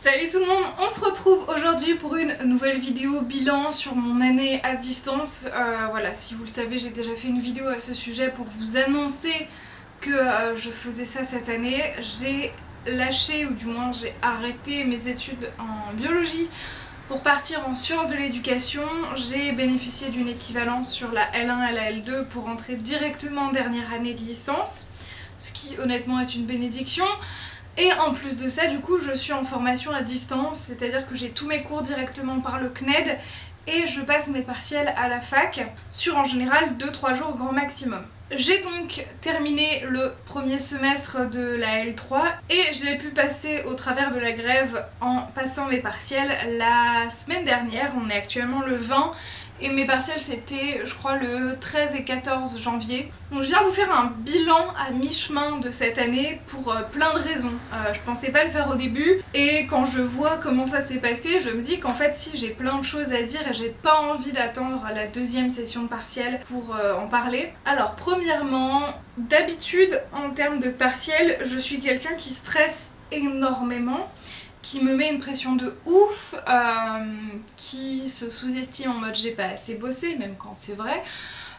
Salut tout le monde, on se retrouve aujourd'hui pour une nouvelle vidéo bilan sur mon année à distance. Voilà, si vous le savez, j'ai déjà fait une vidéo à ce sujet pour vous annoncer que je faisais ça cette année. J'ai lâché, ou du moins j'ai arrêté mes études en biologie pour partir en sciences de l'éducation. J'ai bénéficié d'une équivalence sur la L1 et la L2 pour entrer directement en dernière année de licence, ce qui honnêtement est une bénédiction. Et en plus de ça, du coup, je suis en formation à distance, c'est-à-dire que j'ai tous mes cours directement par le CNED et je passe mes partiels à la fac sur en général 2-3 jours grand maximum. J'ai donc terminé le premier semestre de la L3 et j'ai pu passer au travers de la grève en passant mes partiels la semaine dernière. On est actuellement le 20 et mes partiels c'était je crois le 13 et 14 janvier. Donc je viens vous faire un bilan à mi-chemin de cette année pour plein de raisons. Je pensais pas le faire au début et quand je vois comment ça s'est passé, je me dis qu'en fait si j'ai plein de choses à dire et j'ai pas envie d'attendre la deuxième session de partiel pour en parler. Alors premièrement, d'habitude en termes de partiel, je suis quelqu'un qui stresse énormément, qui me met une pression de ouf, qui se sous-estime en mode j'ai pas assez bossé, même quand c'est vrai.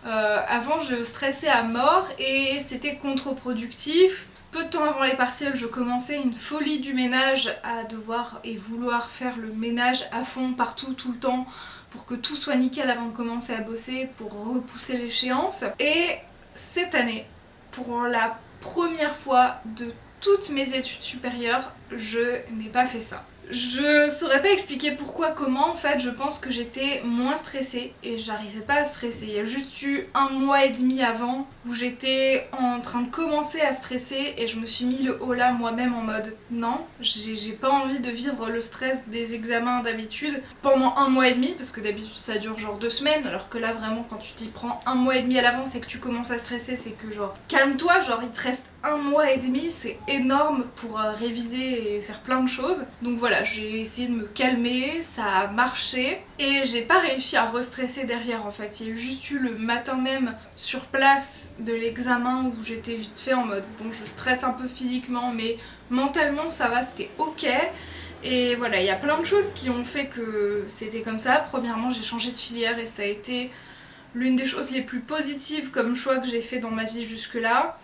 Avant je stressais à mort et c'était contre-productif. Peu de temps avant les partiels, je commençais une folie du ménage à devoir et vouloir faire le ménage à fond partout, tout le temps, pour que tout soit nickel avant de commencer à bosser, pour repousser l'échéance. Et cette année, pour la première fois de toutes mes études supérieures, je n'ai pas fait ça. Je saurais pas expliquer pourquoi, comment, en fait je pense que j'étais moins stressée et j'arrivais pas à stresser. Il y a juste eu 1 mois et demi avant où j'étais en train de commencer à stresser et je me suis mis le haut là moi-même en mode non, j'ai pas envie de vivre le stress des examens d'habitude pendant 1 mois et demi, parce que d'habitude ça dure genre 2 semaines, alors que là vraiment quand tu t'y prends 1 mois et demi à l'avance et que tu commences à stresser, c'est que genre calme-toi, genre il te reste 1 mois et demi, c'est énorme pour réviser et faire plein de choses. Donc voilà, j'ai essayé de me calmer, ça a marché et j'ai pas réussi à restresser derrière en fait. Il y a juste eu le matin même sur place de l'examen où j'étais vite fait en mode bon, je stresse un peu physiquement mais mentalement ça va, c'était ok. Et voilà, il y a plein de choses qui ont fait que c'était comme ça. Premièrement, j'ai changé de filière et ça a été l'une des choses les plus positives comme choix que j'ai fait dans ma vie jusque-là.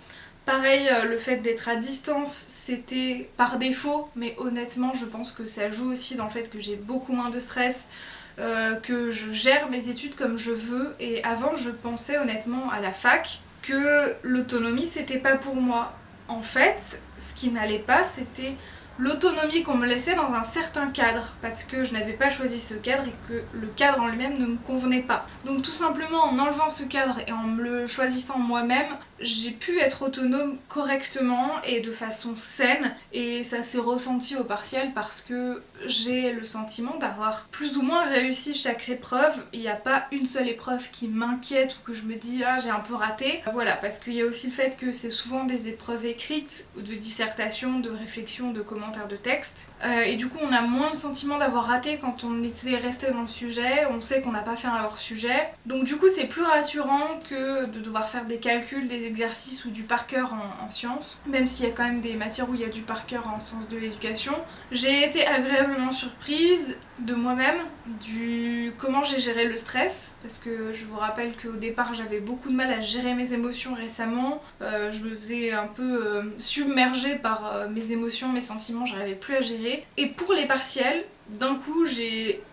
Pareil, le fait d'être à distance, c'était par défaut, mais honnêtement, je pense que ça joue aussi dans le fait que j'ai beaucoup moins de stress, que je gère mes études comme je veux. Et avant, je pensais honnêtement à la fac que l'autonomie, c'était pas pour moi. En fait, ce qui n'allait pas, c'était l'autonomie qu'on me laissait dans un certain cadre, parce que je n'avais pas choisi ce cadre et que le cadre en lui-même ne me convenait pas. Donc tout simplement en enlevant ce cadre et en me le choisissant moi-même, j'ai pu être autonome correctement et de façon saine, et ça s'est ressenti au partiel parce que j'ai le sentiment d'avoir plus ou moins réussi chaque épreuve. Il n'y a pas une seule épreuve qui m'inquiète ou que je me dis ah j'ai un peu raté. Voilà, parce qu'il y a aussi le fait que c'est souvent des épreuves écrites, de dissertation, de réflexion, de commentaires de texte, et du coup on a moins le sentiment d'avoir raté quand on était resté dans le sujet, on sait qu'on n'a pas fait un hors sujet, donc du coup c'est plus rassurant que de devoir faire des calculs, des exercices ou du par cœur en sciences, même s'il y a quand même des matières où il y a du par cœur en sciences de l'éducation. J'ai été agréablement surprise de moi-même, du comment j'ai géré le stress, parce que je vous rappelle qu'au départ j'avais beaucoup de mal à gérer mes émotions récemment, je me faisais un peu submerger par mes émotions, mes sentiments, j'arrivais plus à gérer. Et pour les partiels, d'un coup j'ai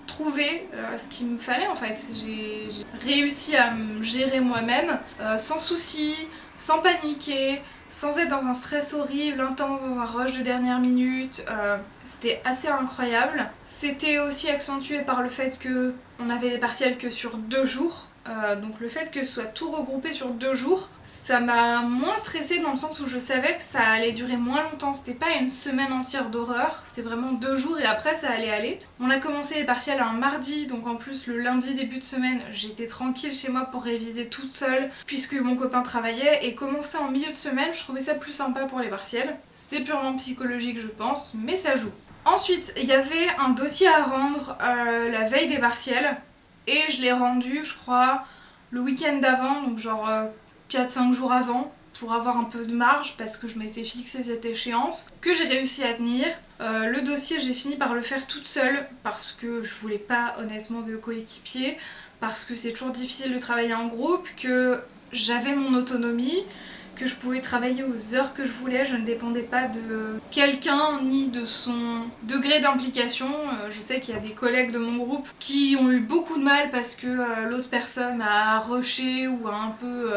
trouvé ce qu'il me fallait en fait. J'ai réussi à me gérer moi-même sans souci, sans paniquer, sans être dans un stress horrible, intense, dans un rush de dernière minute. C'était assez incroyable. C'était aussi accentué par le fait qu'on avait des partiels que sur 2 jours. Donc le fait que ce soit tout regroupé sur 2 jours, ça m'a moins stressée dans le sens où je savais que ça allait durer moins longtemps. C'était pas une semaine entière d'horreur, c'était vraiment 2 jours et après ça allait aller. On a commencé les partiels un mardi, donc en plus le lundi début de semaine, j'étais tranquille chez moi pour réviser toute seule puisque mon copain travaillait, et commencer en milieu de semaine, je trouvais ça plus sympa pour les partiels. C'est purement psychologique je pense, mais ça joue. Ensuite, il y avait un dossier à rendre la veille des partiels. Et je l'ai rendu, je crois, le week-end d'avant, donc genre 4-5 jours avant. pour avoir un peu de marge parce que je m'étais fixé cette échéance que j'ai réussi à tenir. Le dossier, j'ai fini par le faire toute seule parce que je voulais pas honnêtement de coéquipier, parce que c'est toujours difficile de travailler en groupe, que j'avais mon autonomie, que je pouvais travailler aux heures que je voulais, je ne dépendais pas de quelqu'un ni de son degré d'implication. Je sais qu'il y a des collègues de mon groupe qui ont eu beaucoup de mal parce que l'autre personne a rushé ou a un peu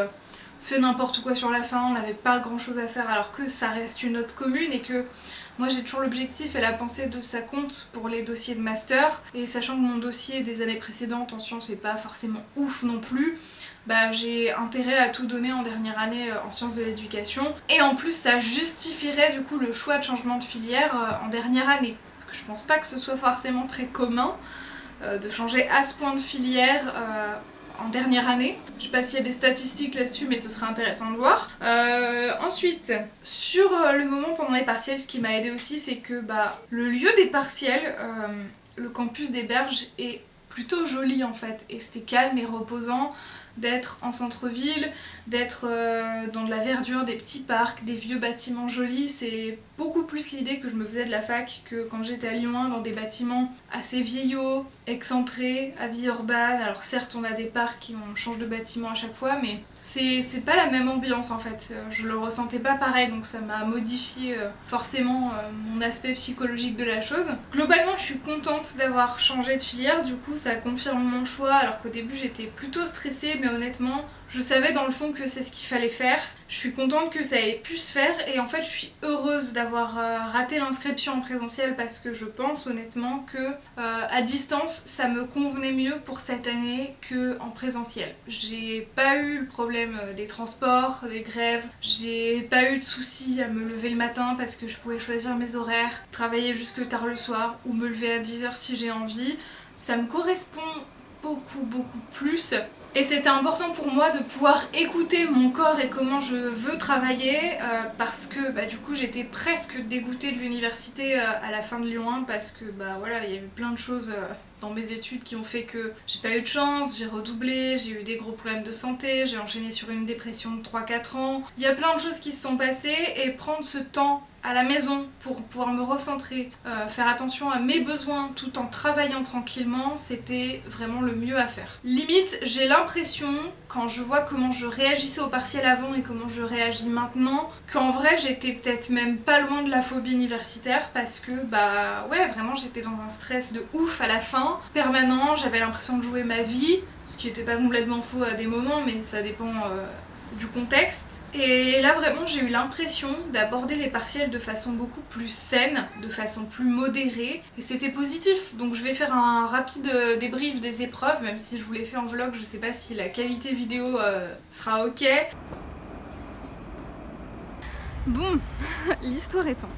fait n'importe quoi sur la fin, on n'avait pas grand chose à faire alors que ça reste une note commune et que moi j'ai toujours l'objectif et la pensée de ça compte pour les dossiers de master, et sachant que mon dossier des années précédentes en sciences n'est pas forcément ouf non plus, bah, j'ai intérêt à tout donner en dernière année en sciences de l'éducation, et en plus ça justifierait du coup le choix de changement de filière en dernière année, parce que je pense pas que ce soit forcément très commun de changer à ce point de filière en dernière année. Je sais pas s'il y a des statistiques là-dessus, mais ce serait intéressant de voir. Ensuite, sur le moment pendant les partiels, ce qui m'a aidé aussi, c'est que le lieu des partiels, le campus des Berges, est plutôt joli en fait, et c'était calme et reposant d'être en centre-ville, d'être dans de la verdure, des petits parcs, des vieux bâtiments jolis. C'est beaucoup plus l'idée que je me faisais de la fac que quand j'étais à Lyon 1, dans des bâtiments assez vieillots, excentrés, à vie urbaine. Alors certes on a des parcs et on change de bâtiment à chaque fois, mais c'est pas la même ambiance en fait. Je le ressentais pas pareil, donc ça m'a modifié forcément mon aspect psychologique de la chose. Globalement je suis contente d'avoir changé de filière, du coup ça confirme mon choix, alors qu'au début j'étais plutôt stressée, mais honnêtement je savais dans le fond que c'est ce qu'il fallait faire. Je suis contente que ça ait pu se faire, et en fait je suis heureuse d'avoir raté l'inscription en présentiel parce que je pense honnêtement que à distance ça me convenait mieux pour cette année qu'en présentiel. J'ai pas eu le problème des transports, des grèves, j'ai pas eu de soucis à me lever le matin parce que je pouvais choisir mes horaires, travailler jusque tard le soir ou me lever à 10h si j'ai envie. Ça me correspond beaucoup plus. Et c'était important pour moi de pouvoir écouter mon corps et comment je veux travailler parce que du coup j'étais presque dégoûtée de l'université à la fin de Lyon 1 parce que voilà, il y a eu plein de choses dans mes études qui ont fait que j'ai pas eu de chance, j'ai redoublé, j'ai eu des gros problèmes de santé, j'ai enchaîné sur une dépression de 3-4 ans. Il y a plein de choses qui se sont passées, et prendre ce temps à la maison pour pouvoir me recentrer, faire attention à mes besoins tout en travaillant tranquillement, c'était vraiment le mieux à faire. Limite, j'ai l'impression, quand je vois comment je réagissais au partiel avant et comment je réagis maintenant, qu'en vrai j'étais peut-être même pas loin de la phobie universitaire parce que ouais, vraiment j'étais dans un stress de ouf à la fin, permanent, j'avais l'impression de jouer ma vie, ce qui était pas complètement faux à des moments, mais ça dépend du contexte. Et là vraiment j'ai eu l'impression d'aborder les partiels de façon beaucoup plus saine, de façon plus modérée, et c'était positif. Donc je vais faire un rapide débrief des épreuves, même si je vous l'ai fait en vlog, je sais pas si la qualité vidéo sera ok. Bon, l'histoire étant,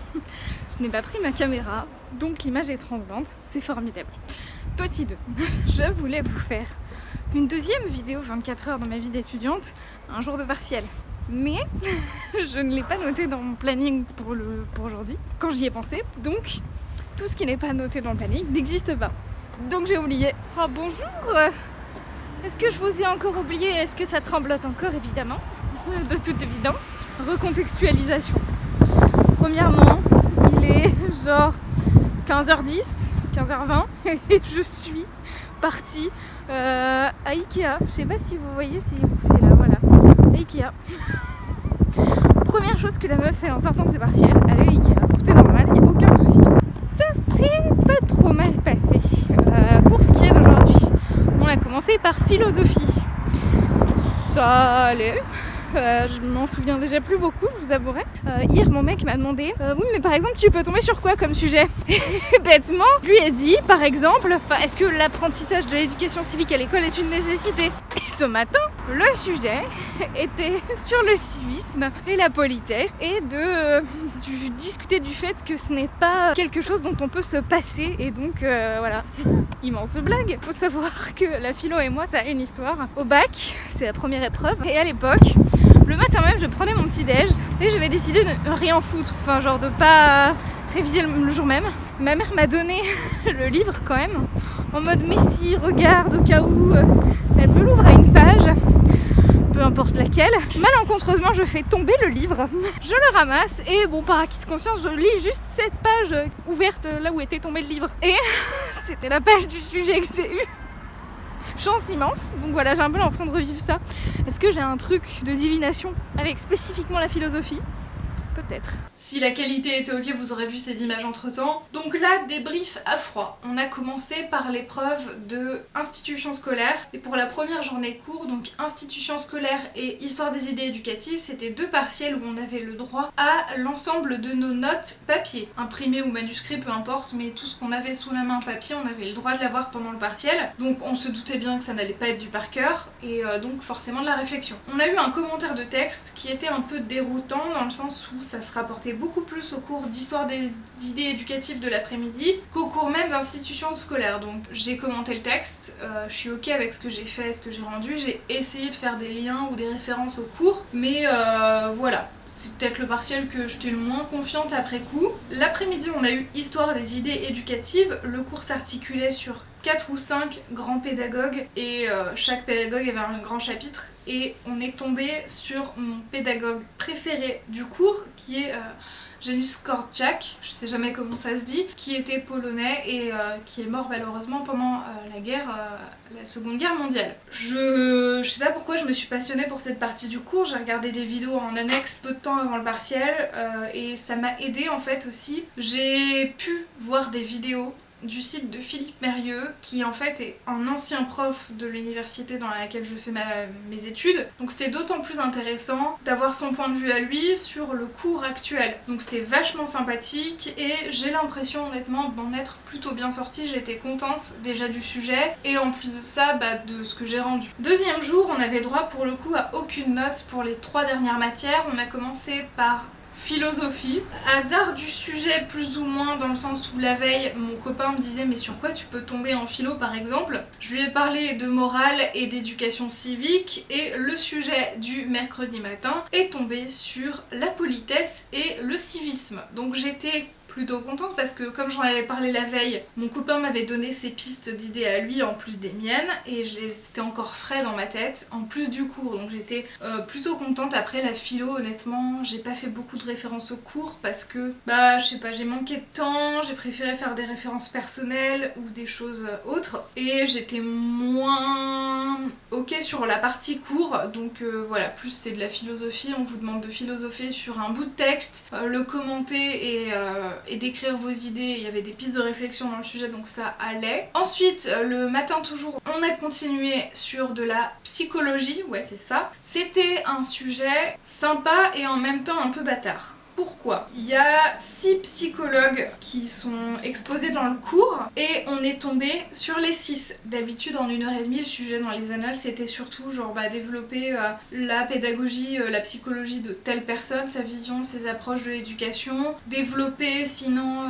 je n'ai pas pris ma caméra, donc l'image est tremblante, c'est formidable. Petit 2, je voulais vous faire une deuxième vidéo 24 heures dans ma vie d'étudiante, un jour de partiel. Mais je ne l'ai pas noté dans mon planning pour aujourd'hui, quand j'y ai pensé. Donc, tout ce qui n'est pas noté dans le planning n'existe pas. Donc j'ai oublié. Oh bonjour! Est-ce que je vous ai encore oublié? Est-ce que ça tremblote encore? Évidemment, de toute évidence. Recontextualisation. Premièrement, il est genre 15h10, 15h20 et je suis partie à Ikea. Je sais pas si vous voyez, c'est où? C'est là, voilà. À Ikea. Première chose que la meuf fait en sortant de ses partiels, elle est à Ikea. Tout est normal, il n'y a aucun souci. Ça s'est pas trop mal passé. Pour ce qui est d'aujourd'hui, on a commencé par philosophie. Ça allait. Je m'en souviens déjà plus beaucoup, je vous avouerai. Hier, mon mec m'a demandé oui, mais par exemple, tu peux tomber sur quoi comme sujet? Et bêtement, lui a dit, par exemple, est-ce que l'apprentissage de l'éducation civique à l'école est une nécessité? Et ce matin, le sujet était sur le civisme et la politesse, et de discuter du fait que ce n'est pas quelque chose dont on peut se passer, et donc voilà. Immense blague. Faut savoir que la philo et moi, ça a une histoire. Au bac, c'est la première épreuve, et à l'époque, le matin même, je prenais mon petit déj et j'avais décidé de rien foutre, enfin genre de pas réviser le jour même. Ma mère m'a donné le livre quand même, en mode mais si, regarde au cas où, elle me l'ouvre à une page. peu importe laquelle. Malencontreusement, je fais tomber le livre, je le ramasse et bon, par acquis de conscience, je lis juste cette page ouverte là où était tombé le livre. Et c'était la page du sujet que j'ai eu. Chance immense, donc voilà, j'ai un peu l'impression de revivre ça. Est-ce que j'ai un truc de divination avec spécifiquement la philosophie ? Peut-être. Si la qualité était ok, vous aurez vu ces images entre temps. Donc là, débrief à froid. On a commencé par l'épreuve de institution scolaire. Et pour la première journée de cours, donc institution scolaire et histoire des idées éducatives, c'était 2 partiels où on avait le droit à l'ensemble de nos notes papier. Imprimées ou manuscrit, peu importe, mais tout ce qu'on avait sous la main papier, on avait le droit de l'avoir pendant le partiel. Donc on se doutait bien que ça n'allait pas être du par cœur, et donc forcément de la réflexion. On a eu un commentaire de texte qui était un peu déroutant dans le sens où ça se rapportait beaucoup plus au cours d'histoire des idées éducatives de l'après-midi qu'au cours même d'institution scolaire. Donc j'ai commenté le texte, je suis ok avec ce que j'ai fait, ce que j'ai rendu, j'ai essayé de faire des liens ou des références au cours, mais voilà, c'est peut-être le partiel que j'étais le moins confiante après coup. L'après-midi on a eu histoire des idées éducatives, le cours s'articulait sur 4 ou 5 grands pédagogues et chaque pédagogue avait un grand chapitre, et on est tombé sur mon pédagogue préféré du cours qui est Janusz Korczak, je sais jamais comment ça se dit, qui était polonais et qui est mort malheureusement pendant la Seconde Guerre mondiale. Je sais pas pourquoi je me suis passionnée pour cette partie du cours, j'ai regardé des vidéos en annexe peu de temps avant le partiel et ça m'a aidée en fait aussi. J'ai pu voir des vidéos du site de Philippe Mérieux, qui en fait est un ancien prof de l'université dans laquelle je fais mes études. Donc c'était d'autant plus intéressant d'avoir son point de vue à lui sur le cours actuel. Donc c'était vachement sympathique et j'ai l'impression honnêtement d'en être plutôt bien sortie. J'étais contente déjà du sujet et en plus de ça, de ce que j'ai rendu. Deuxième jour, on avait droit pour le coup à aucune note pour les 3 dernières matières. On a commencé par philosophie. Hasard du sujet plus ou moins, dans le sens où la veille mon copain me disait mais sur quoi tu peux tomber en philo par exemple. Je lui ai parlé de morale et d'éducation civique et le sujet du mercredi matin est tombé sur la politesse et le civisme. Donc j'étais plutôt contente parce que comme j'en avais parlé la veille, mon copain m'avait donné ses pistes d'idées à lui en plus des miennes et c'était encore frais dans ma tête en plus du cours, donc j'étais plutôt contente. Après la philo, honnêtement j'ai pas fait beaucoup de références au cours parce que je sais pas, j'ai manqué de temps, j'ai préféré faire des références personnelles ou des choses autres et j'étais moins ok sur la partie cours, donc voilà, plus c'est de la philosophie, on vous demande de philosopher sur un bout de texte, le commenter et d'écrire vos idées. Il y avait des pistes de réflexion dans le sujet, donc ça allait. Ensuite, le matin toujours, on a continué sur de la psychologie, ouais c'est ça. C'était un sujet sympa et en même temps un peu bâtard. Pourquoi ? Il y a 6 psychologues qui sont exposés dans le cours et on est tombé sur les 6. D'habitude en 1h30 le sujet dans les annales c'était surtout genre développer la pédagogie, la psychologie de telle personne, sa vision, ses approches de l'éducation, développer sinon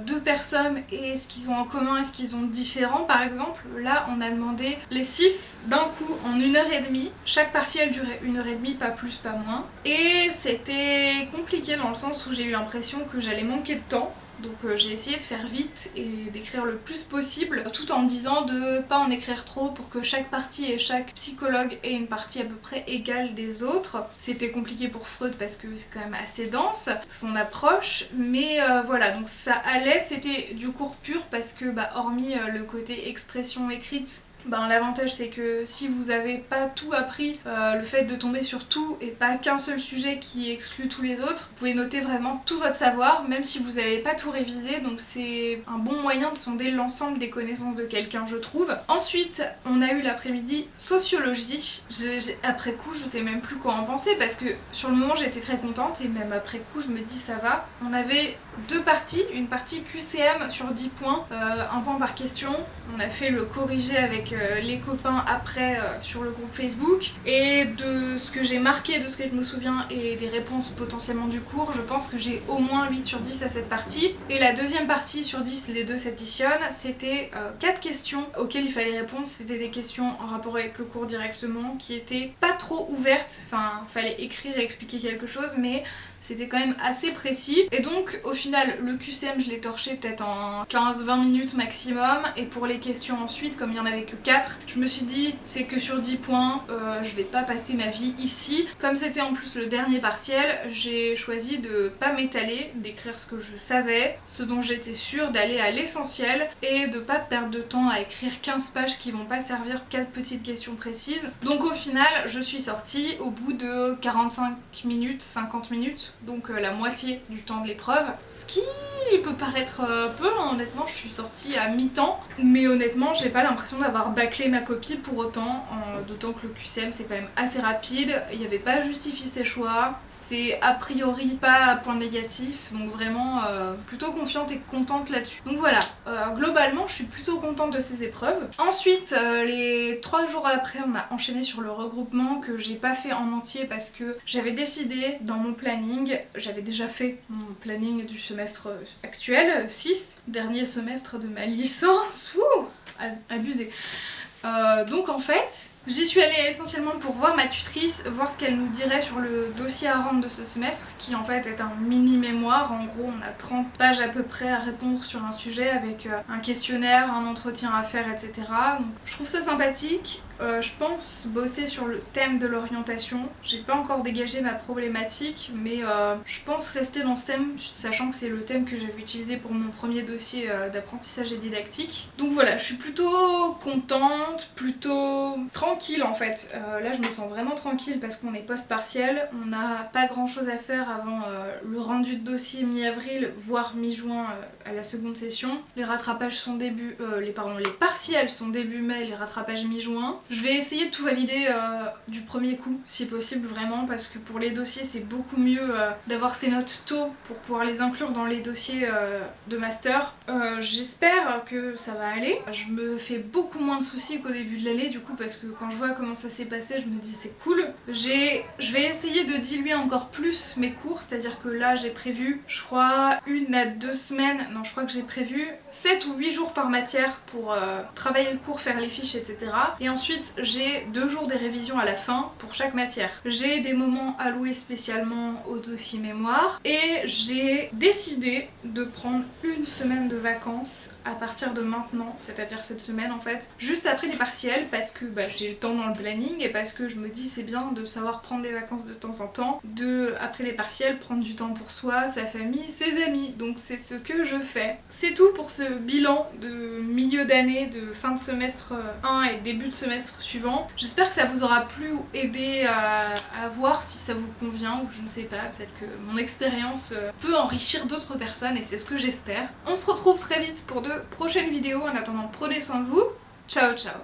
2 personnes et ce qu'ils ont en commun et ce qu'ils ont de différent par exemple. Là on a demandé les 6 d'un coup en 1h30, chaque partie elle durait 1h30, pas plus pas moins, et c'était compliqué dans le sens où j'ai eu l'impression que j'allais manquer de temps. Donc j'ai essayé de faire vite et d'écrire le plus possible tout en me disant de pas en écrire trop pour que chaque partie et chaque psychologue ait une partie à peu près égale des autres. C'était compliqué pour Freud parce que c'est quand même assez dense son approche, mais voilà, donc ça allait, c'était du cours pur parce que hormis le côté expression écrite, l'avantage c'est que si vous avez pas tout appris, le fait de tomber sur tout et pas qu'un seul sujet qui exclut tous les autres, vous pouvez noter vraiment tout votre savoir même si vous n'avez pas tout révisé, donc c'est un bon moyen de sonder l'ensemble des connaissances de quelqu'un je trouve. Ensuite on a eu l'après-midi sociologie. Après coup je sais même plus quoi en penser parce que sur le moment j'étais très contente et même après coup je me dis ça va. On avait 2 parties, une partie QCM sur 10 points, 1 point par question. On a fait le corrigé avec les copains après sur le groupe Facebook, et de ce que j'ai marqué, de ce que je me souviens et des réponses potentiellement du cours, je pense que j'ai au moins 8 sur 10 à cette partie. Et la deuxième partie sur 10, les deux s'additionnent, c'était 4 questions auxquelles il fallait répondre. C'était des questions en rapport avec le cours directement qui étaient pas trop ouvertes, enfin fallait écrire et expliquer quelque chose mais c'était quand même assez précis. Et donc au final le QCM je l'ai torché peut-être en 15-20 minutes maximum, et pour les questions ensuite, comme il n'y en avait que 4. Je me suis dit c'est que sur 10 points, je vais pas passer ma vie ici. Comme c'était en plus le dernier partiel, j'ai choisi de pas m'étaler, d'écrire ce que je savais, ce dont j'étais sûre, d'aller à l'essentiel et de pas perdre de temps à écrire 15 pages qui vont pas servir 4 petites questions précises. Donc au final, je suis sortie au bout de 45 minutes, 50 minutes, donc la moitié du temps de l'épreuve. Ce qui peut paraître peu, hein, honnêtement, je suis sortie à mi-temps, mais honnêtement, j'ai pas l'impression d'avoir bâclé ma copie pour autant, d'autant que le QCM c'est quand même assez rapide, il n'y avait pas à justifier ses choix, c'est a priori pas un point négatif, donc vraiment plutôt confiante et contente là-dessus. Donc voilà, globalement je suis plutôt contente de ces épreuves. Ensuite, les 3 jours après, on a enchaîné sur le regroupement que j'ai pas fait en entier parce que j'avais décidé dans mon planning, j'avais déjà fait mon planning du semestre actuel, 6, dernier semestre de ma licence, ouh, abusé. Donc en fait, j'y suis allée essentiellement pour voir ma tutrice, voir ce qu'elle nous dirait sur le dossier à rendre de ce semestre, qui en fait est un mini-mémoire. En gros, on a 30 pages à peu près à répondre sur un sujet avec un questionnaire, un entretien à faire, etc. Donc je trouve ça sympathique. Je pense bosser sur le thème de l'orientation. J'ai pas encore dégagé ma problématique, mais je pense rester dans ce thème, sachant que c'est le thème que j'avais utilisé pour mon premier dossier d'apprentissage et didactique. Donc voilà, je suis plutôt contente, plutôt tranquille en fait. Là je me sens vraiment tranquille parce qu'on est post-partiel, on n'a pas grand chose à faire avant le rendu de dossier mi-avril, voire mi-juin à la seconde session. Les rattrapages sont les partiels sont début mai, les rattrapages mi-juin. Je vais essayer de tout valider du premier coup si possible vraiment, parce que pour les dossiers c'est beaucoup mieux d'avoir ces notes tôt pour pouvoir les inclure dans les dossiers de master. J'espère que ça va aller. Je me fais beaucoup moins de soucis qu'au début de l'année du coup, parce que quand je vois comment ça s'est passé, je me dis c'est cool. Je vais essayer de diluer encore plus mes cours, c'est-à-dire que là j'ai prévu, je crois, 1 à 2 semaines, non je crois que j'ai prévu 7 ou 8 jours par matière pour travailler le cours, faire les fiches, etc. Et ensuite j'ai 2 jours des révisions à la fin pour chaque matière. J'ai des moments alloués spécialement au dossier mémoire et j'ai décidé de prendre 1 semaine de vacances à partir de maintenant, c'est-à-dire cette semaine en fait, juste après les partiels, parce que j'ai le temps dans le planning et parce que je me dis c'est bien de savoir prendre des vacances de temps en temps, après les partiels prendre du temps pour soi, sa famille, ses amis, donc c'est ce que je fais. C'est tout pour ce bilan de milieu d'année, de fin de semestre 1 et début de semestre suivant. J'espère que ça vous aura plu ou aidé à voir si ça vous convient, ou je ne sais pas, peut-être que mon expérience peut enrichir d'autres personnes et c'est ce que j'espère. On se retrouve très vite pour de prochaines vidéos, en attendant prenez soin de vous, ciao ciao.